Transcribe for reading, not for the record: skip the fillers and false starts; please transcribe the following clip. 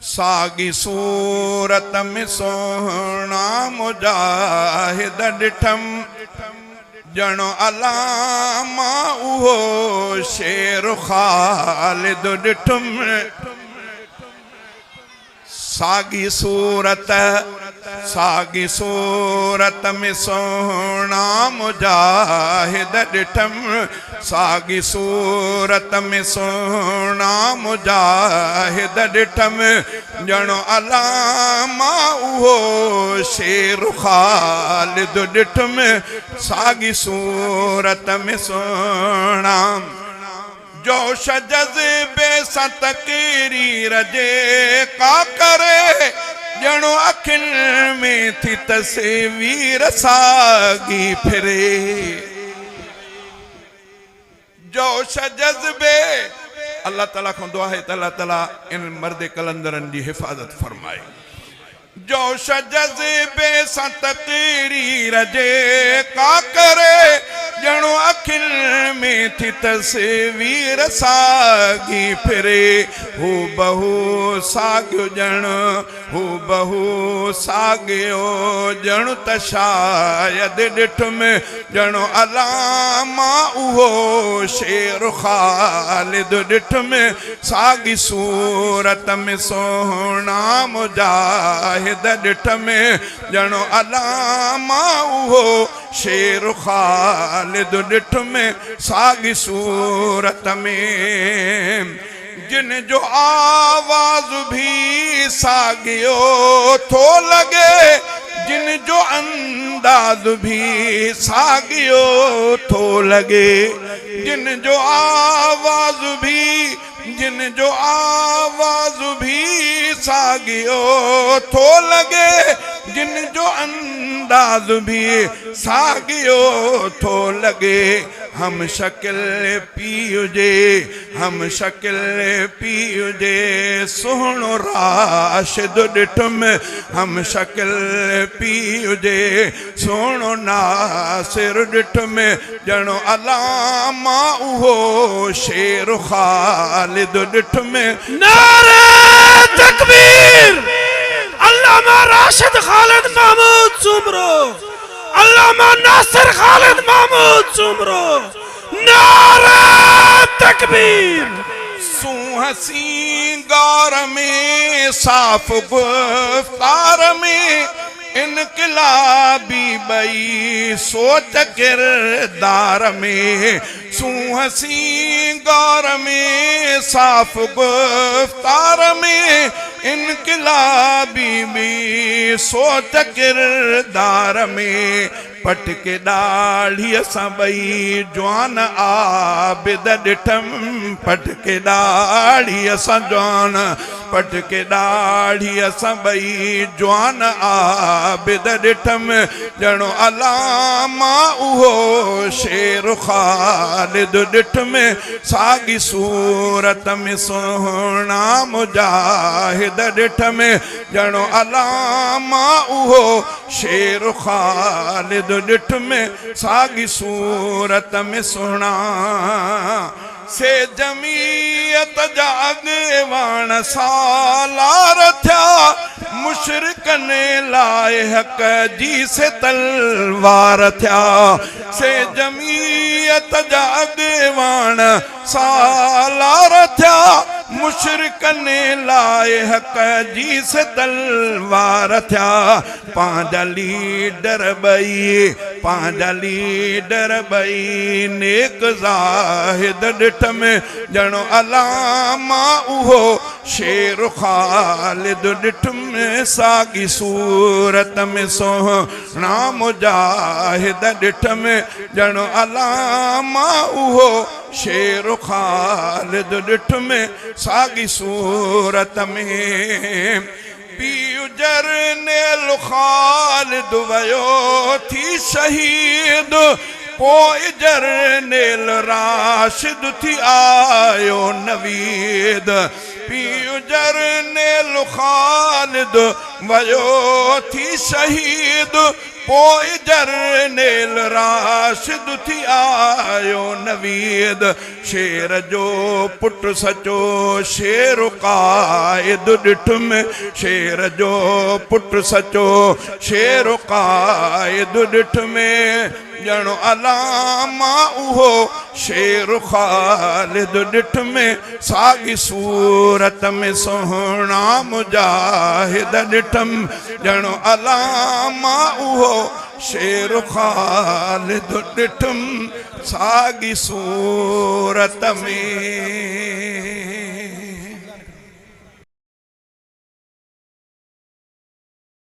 सागी सूरत में सोहना मुजाहिद डिठम जणो अलामा उहो शेर खालिद डिठम सागी सूरत में सोहना मुजाहिद डिठम सागी सूरत में सोहना मुजाहिद डिठम जणो अलामा उहो शेर खालिद डिठम सागी सूरत में सोहना जोश जज़्बे सां तक़रीर जे का करे जणो अखियुनि में थी तस्वीर सागी फिरे जोश जज़्बे अल्लाह ताला को दुआ है अल्लाह ताला इन मर्द कलंदरन जी हिफाजत फरमाए जोश जज़्बे सां तक़रीर जे का करे जणो अखियुनि में थी तस्वीर सागी फिरे हू बहु साॻियो ॼण त शायद ॾिठुम ॼणो अलामा उहो शेर खालिद ॾिठुम सागी सूरत में सोहना मुजाहिद ॾिठुम ॼणो अलामा उहो शेर खालिद ॾिठुम सागी सूरत में जिन जो आवाज़ भी सागियो थो लगे जिन जो अंदाज भी सागियो थो लगे जिन जो आवाज़ भी सागियो थो लगे जिन जो अंदाज भी सागियो थो लगे हम शक्ल पीउ जे सोहणो राशिद ॾिठुम हम शक्ल पीउ जे सोहणो नासिर ॾिठुम ॼणो अलामा उहो शेर खालिद ॾिठुम नारे तकबीर अल्लामा राशिद खालिद महमूद सुमरो अल्लामा नासिर खालिद महमूद सुमरो नारे तकबीर सुहसी गौर में साफ गुफ्तार में इनकलाबी बई सोच किरदार में सुहसी गौर में साफ गुफ्तार में इनकलाबी भी सोच किरदार में पटके दाढ़ी सां बई जवान आबिद ॾिठम पटके दाढ़ी सां जवान पटके दाढ़ी सां बई जवान आबिद ॾिठम ॼणो अलामा उहो शेर खालिद ॾिठुम सागी सूरत में सोहना मुजाहिद ॾिठुम ॼणो अलामा उहो शेर खालिद ॾिठुम सागी सूरत में सोहना से जमीयत जा अॻवान सालार थिया मुशरिकनि लाइ हक़ जी से तलवार थिया से जमीयत जा अॻवान सालार थिया मुशरिकनि लाइ हक़ जी से तलवार थिया पंहिंजा लीडर ॿई नेक ज़ाहिद ॾिठम ॼणो अलामा उहो शेर खालिद ॾिठुम सागी सूरत में सोहना मुजाहिद ॾिठुम ॼणो अलामा उहो शेर खालिद ॾिठुम सागी सूरत में पीउ जरनेल खालिद वयो थी शहीद पोइ जरनेल राशिद थी आयो नवीद पीउ जरनेल खालिद वयो थी शहीद पोइ जरनेल राशिद थी आयो नवीद शेर जो पुट सचो शेर क़ाइद ॾिठ में शेर जो पुट सचो शेर क़ाइद ॾिठ में ॼणो अलामा उहो शेर ख़ालिद ॾिठ में साॻी सूरत में सुहिणा मुजाहिद ॾिठम ॼणो अलामा उहो शेर ख़ालिद ॾिठम साॻी सूरत में